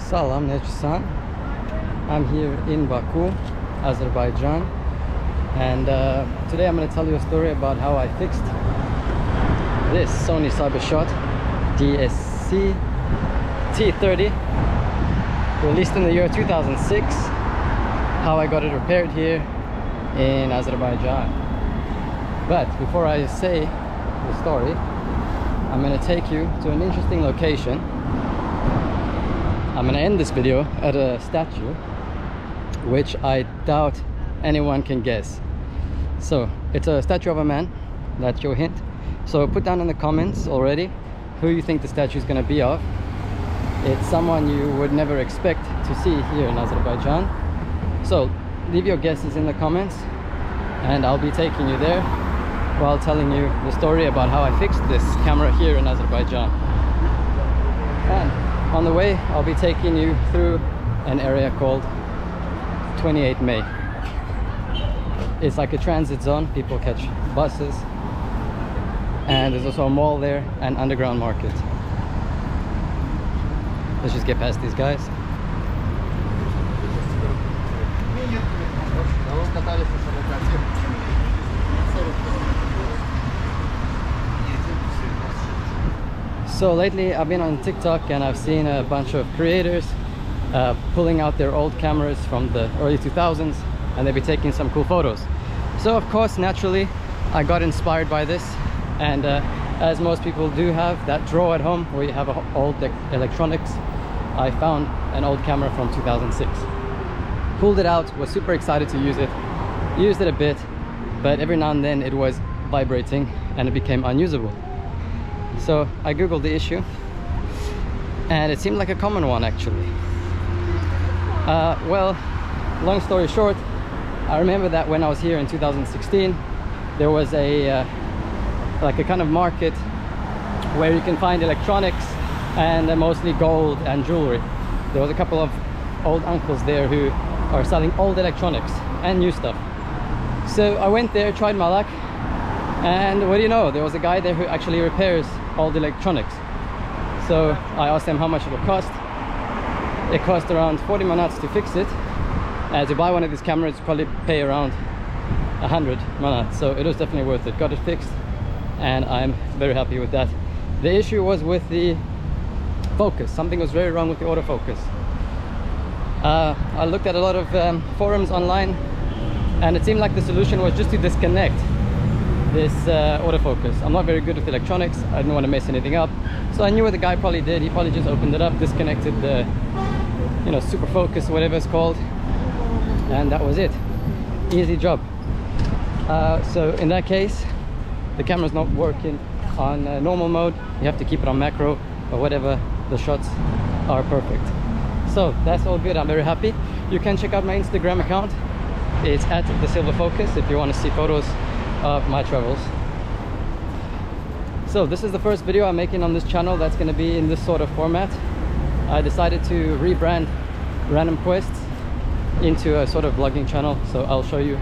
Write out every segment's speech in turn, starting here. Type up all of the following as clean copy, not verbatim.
Salam Necsan. I'm here in Baku, Azerbaijan, and today I'm going to tell you a story about how I fixed this Sony Cybershot DSC T30, released in the year 2006, how I got it repaired here in Azerbaijan. But before I say the story, I'm going to take you to an interesting location. I'm going to end this video at a statue which I doubt anyone can guess. So it's a statue of a man, that's your hint. So put down in the comments already who you think the statue is going to be of. It's someone you would never expect to see here in Azerbaijan. So leave your guesses in the comments and I'll be taking you there while telling you the story about how I fixed this camera here in Azerbaijan. And on the way, I'll be taking you through an area called 28 May. It's like a transit zone, people catch buses, and there's also a mall there and underground market. Let's just get past these guys. So lately I've been on TikTok and I've seen a bunch of creators pulling out their old cameras from the early 2000s, and they'll be taking some cool photos. So of course, naturally, I got inspired by this, and as most people do have that drawer at home where you have old electronics, I found an old camera from 2006. Pulled it out, was super excited to use it, used it a bit, but every now and then it was vibrating and it became unusable. So I googled the issue and it seemed like a common one actually. Well, long story short, I remember that when I was here in 2016 there was a like a kind of market where you can find electronics and mostly gold and jewelry. There was a couple of old uncles there who are selling old electronics and new stuff. So I went there, tried my luck, and what do you know, there was a guy there who actually repairs all the electronics. So I asked him how much it would cost. It cost around 40 manats to fix it. To buy one of these cameras you probably pay around 100 manats, so it was definitely worth it. Got it fixed and I'm very happy with that. The issue was with the focus. Something was very wrong with the autofocus. I looked at a lot of forums online, and it seemed like the solution was just to disconnect this autofocus. I'm not very good with electronics, I didn't want to mess anything up, so I knew what the guy probably did. He probably just opened it up, disconnected the, you know, super focus, whatever it's called, and that was it. Easy job. So in that case, the camera's not working on normal mode, you have to keep it on macro or whatever. The shots are perfect. So that's all good, I'm very happy. You can check out my Instagram account, it's at the Silva Focus, if you want to see photos of my travels. So this is the first video I'm making on this channel that's going to be in this sort of format. I decided to rebrand Random Quests into a sort of vlogging channel, so I'll show you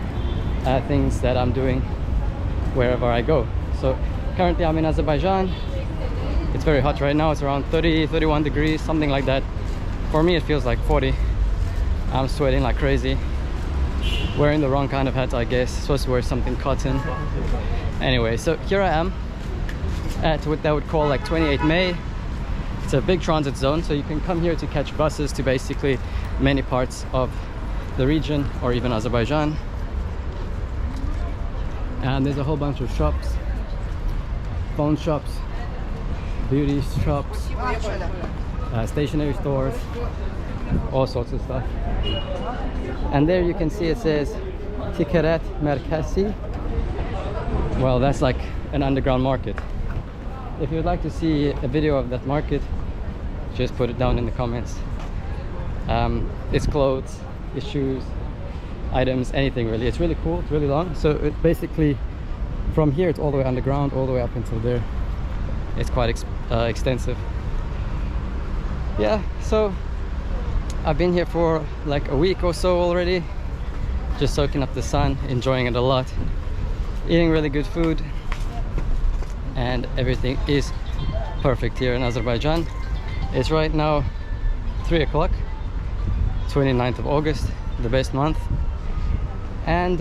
things that I'm doing wherever I go. So currently I'm in Azerbaijan. It's very hot right now, it's around 30-31 degrees, something like that. For me it feels like 40. I'm sweating like crazy. Wearing the wrong kind of hat, I guess. Supposed to wear something cotton. Anyway, so here I am at what they would call like 28 May. It's a big transit zone, so you can come here to catch buses to basically many parts of the region or even Azerbaijan. And there's a whole bunch of shops, phone shops, beauty shops, stationery stores, all sorts of stuff. And there you can see it says Tikaret Merkezi. Well, that's like an underground market. If you'd like to see a video of that market, just put it down in the comments. It's clothes, it's shoes, items, anything really. It's really cool, it's really long. So it basically, from here it's all the way underground, all the way up until there. It's quite extensive. Yeah, so I've been here for like a week or so already, just soaking up the sun, enjoying it a lot, eating really good food, and everything is perfect here in Azerbaijan. It's right now 3 o'clock, 29th of August, the best month. And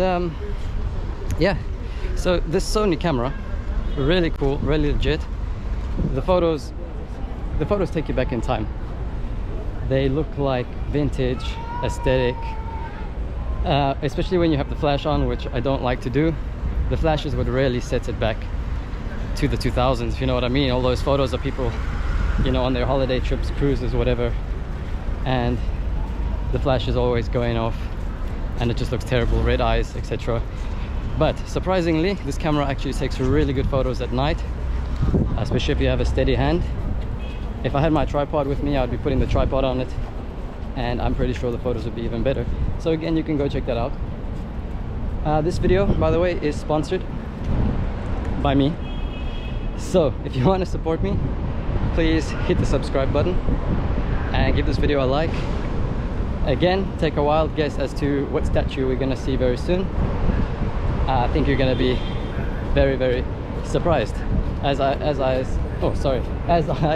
yeah, so this Sony camera, really cool, really legit. The photos take you back in time. They look like vintage, aesthetic, especially when you have the flash on, which I don't like to do. The flash is what really sets it back to the 2000s, if you know what I mean. All those photos of people, you know, on their holiday trips, cruises, whatever, and the flash is always going off and it just looks terrible, red eyes, etc. But surprisingly, this camera actually takes really good photos at night, especially if you have a steady hand. If I had my tripod with me, I'd be putting the tripod on it, and I'm pretty sure the photos would be even better. So again, you can go check that out. This video, by the way, is sponsored by me. So if you want to support me, please hit the subscribe button and give this video a like. Again, take a wild guess as to what statue we're gonna see very soon. I think you're gonna be very, very surprised, as I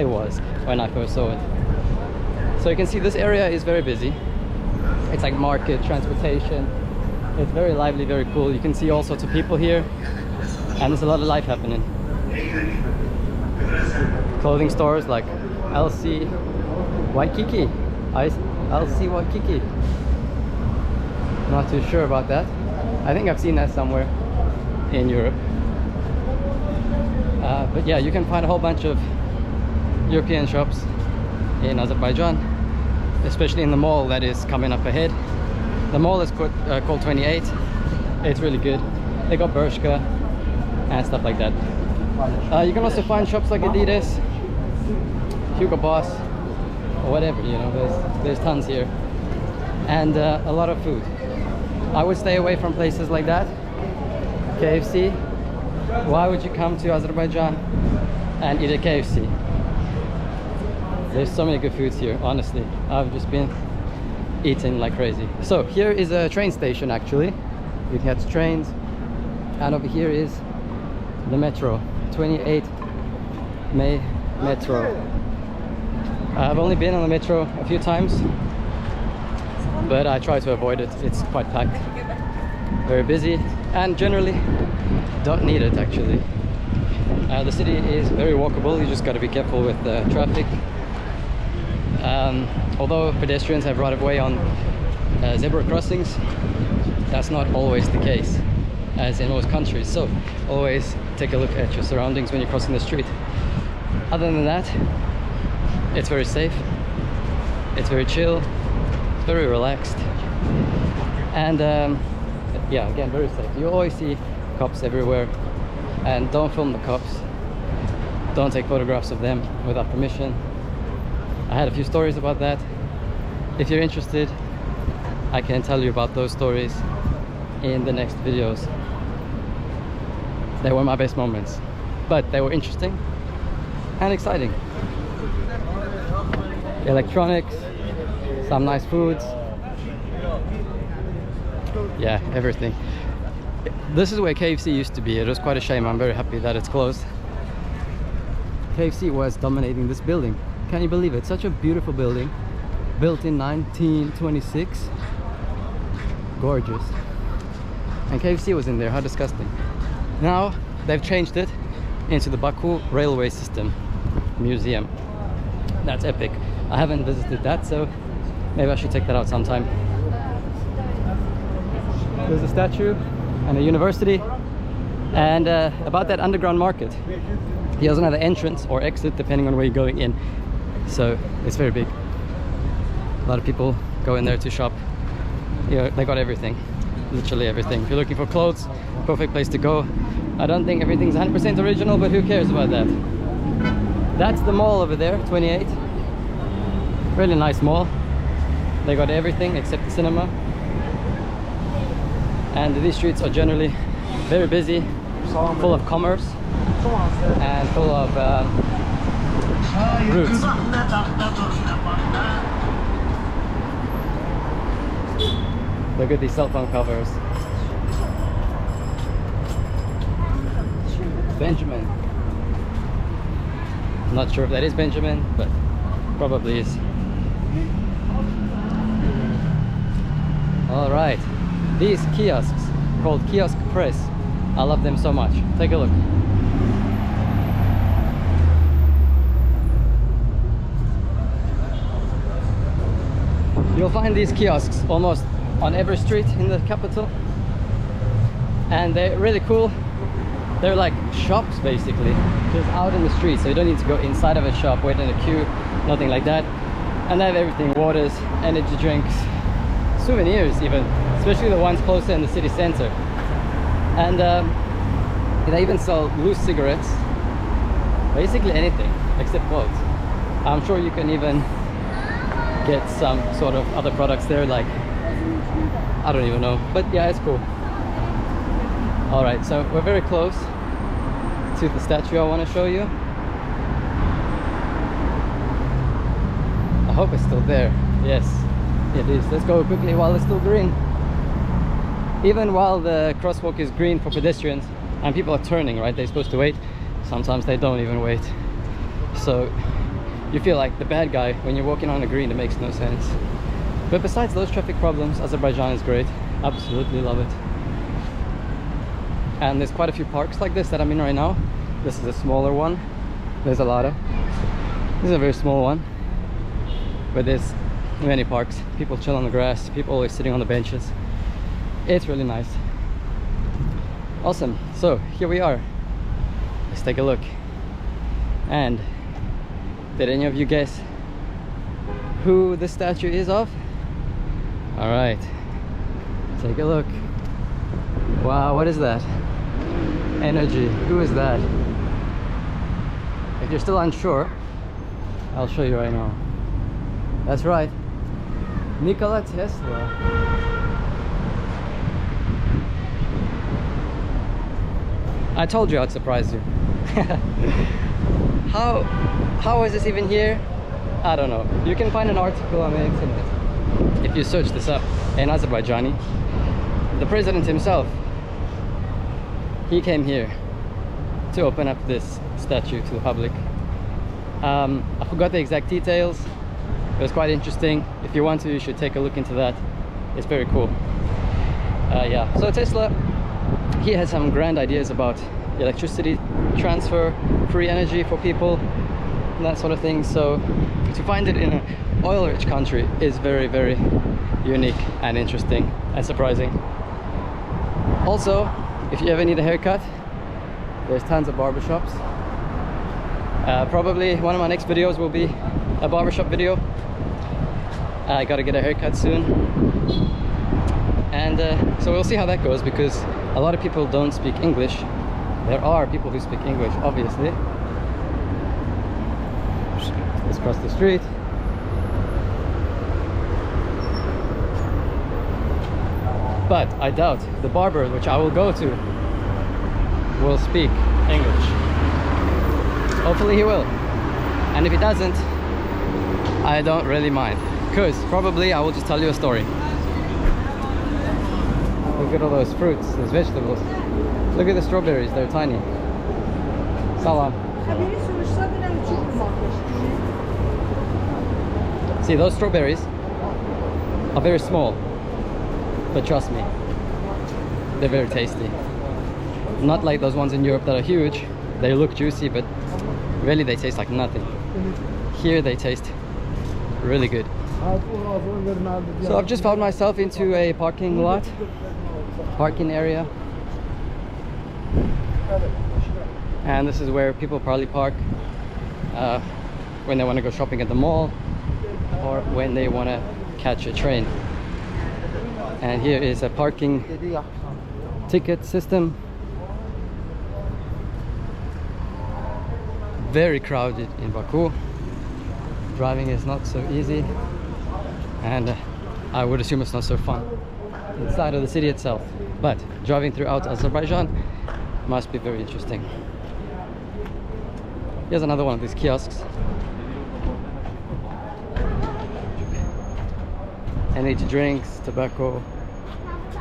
was when I first saw it. So you can see this area is very busy. It's like market, transportation. It's very lively, very cool. You can see all sorts of people here, and there's a lot of life happening. Clothing stores like LC Waikiki. LC Waikiki. Not too sure about that. I think I've seen that somewhere in Europe. But yeah, you can find a whole bunch of European shops in Azerbaijan, especially in the mall that is coming up ahead. The mall is called 28. It's really good. They got Bershka and stuff like that. You can also find shops like Adidas, Hugo Boss, or whatever, you know, there's tons here. And a lot of food. I would stay away from places like that. KFC. Why would you come to Azerbaijan and eat a KFC? There's so many good foods here, honestly. I've just been eating like crazy. So here is a train station actually. You can catch trains. And over here is the metro. 28 May Metro. I've only been on the metro a few times, but I try to avoid it. It's quite packed, very busy, and generally don't need it actually. The city is very walkable. You just got to be careful with the traffic. Although pedestrians have right of way on zebra crossings, that's not always the case, as in most countries. So always take a look at your surroundings when you're crossing the street. Other than that, it's very safe, it's very chill, it's very relaxed, and yeah, again, very safe. You always see cops everywhere, and don't film the cops, don't take photographs of them without permission. I had a few stories about that. If you're interested, I can tell you about those stories in the next videos. They were my best moments, but they were interesting and exciting. Electronics, some nice foods, yeah, everything. This is where KFC used to be. It was quite a shame. I'm very happy that it's closed. KFC was dominating this building. Can you believe it? Such a beautiful building, built in 1926. Gorgeous. And KFC was in there. How disgusting. Now they've changed it into the Baku railway system museum. That's epic. I haven't visited that, so maybe I should take that out sometime. There's a statue and a university, and about that underground market. He doesn't have an entrance or exit depending on where you're going in, so it's very big. A lot of people go in there to shop. You know, they got everything, literally everything. If you're looking for clothes, perfect place to go. I don't think everything's 100% original, but who cares about that? That's the mall over there, 28. Really nice mall. They got everything except the cinema. And these streets are generally very busy, full of commerce and full of routes. Look at these cell phone covers. Benjamin. I'm not sure if that is Benjamin, but probably is. All right, these kiosks called Kiosk Press, I love them so much. Take a look. You'll find these kiosks almost on every street in the capital, and they're really cool. They're like shops basically, just out in the street, so you don't need to go inside of a shop, wait in a queue, nothing like that. And they have everything: waters, energy drinks, souvenirs even, especially the ones closer in the city center. And they even sell loose cigarettes, basically anything except clothes. I'm sure you can even get some sort of other products there, like I don't even know, but yeah, it's cool. All right, so we're very close to the statue I want to show you. I hope it's still there. Yes, it is. Let's go quickly while it's still green. Even while the crosswalk is green for pedestrians and people are turning, right, they're supposed to wait. Sometimes they don't even wait, so you feel like the bad guy when you're walking on the green. It makes no sense. But besides those traffic problems, Azerbaijan is great. Absolutely love it. And there's quite a few parks like this that I'm in right now. This is a smaller one. There's a lot of. This is a very small one, but there's many parks. People chill on the grass. People always sitting on the benches. It's really nice. Awesome. So here we are. Let's take a look. And did any of you guess who the statue is of? All right, take a look. Wow, what is that? Energy. Who is that? If you're still unsure, I'll show you right now. That's right, Nikola Tesla. I told you I'd surprise you. How is this even here? I don't know. You can find an article on the internet if you search this up in Azerbaijani. The president himself, he came here to open up this statue to the public. I forgot the exact details. It was quite interesting. If you want to, you should take a look into that. It's very cool. Yeah, so Tesla, he has some grand ideas about electricity transfer, free energy for people, and that sort of thing. So to find it in an oil-rich country is very, very unique and interesting and surprising. Also, if you ever need a haircut, there's tons of barbershops. Probably one of my next videos will be a barbershop video. I gotta get a haircut soon, and so we'll see how that goes, because a lot of people don't speak English. There are people who speak English, obviously. Let's cross the street. But I doubt the barber which I will go to will speak English. Hopefully he will. And if he doesn't, I don't really mind, because probably I will just tell you a story. Look at all those fruits, those vegetables. Look at the strawberries, they're tiny. Salam. See, those strawberries are very small, but trust me, they're very tasty. Not like those ones in Europe that are huge. They look juicy, but really they taste like nothing. Here they taste really good. So I've just found myself into a parking lot, parking area, and this is where people probably park when they want to go shopping at the mall or when they want to catch a train. And here is a parking ticket system. Very crowded in Baku. Driving is not so easy, and I would assume it's not so fun inside of the city itself, but driving throughout Azerbaijan must be very interesting. Here's another one of these kiosks. Energy drinks, tobacco,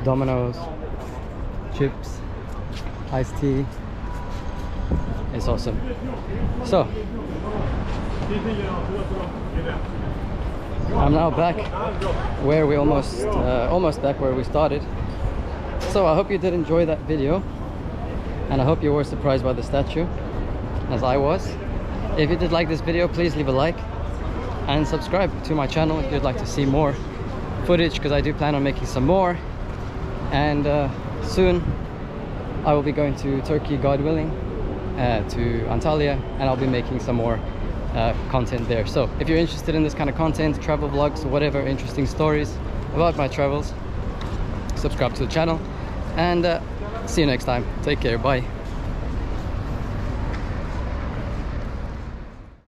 Dominoes, chips, iced tea. It's awesome. So I'm now back where we almost back where we started. So I hope you did enjoy that video, and I hope you were surprised by the statue as I was. If you did like this video, please leave a like and subscribe to my channel if you'd like to see more footage, because I do plan on making some more. And soon I will be going to Turkey, God willing, to Antalya, and I'll be making some more content there. So if you're interested in this kind of content, travel vlogs, whatever, interesting stories about my travels, subscribe to the channel, and see you next time. Take care, bye.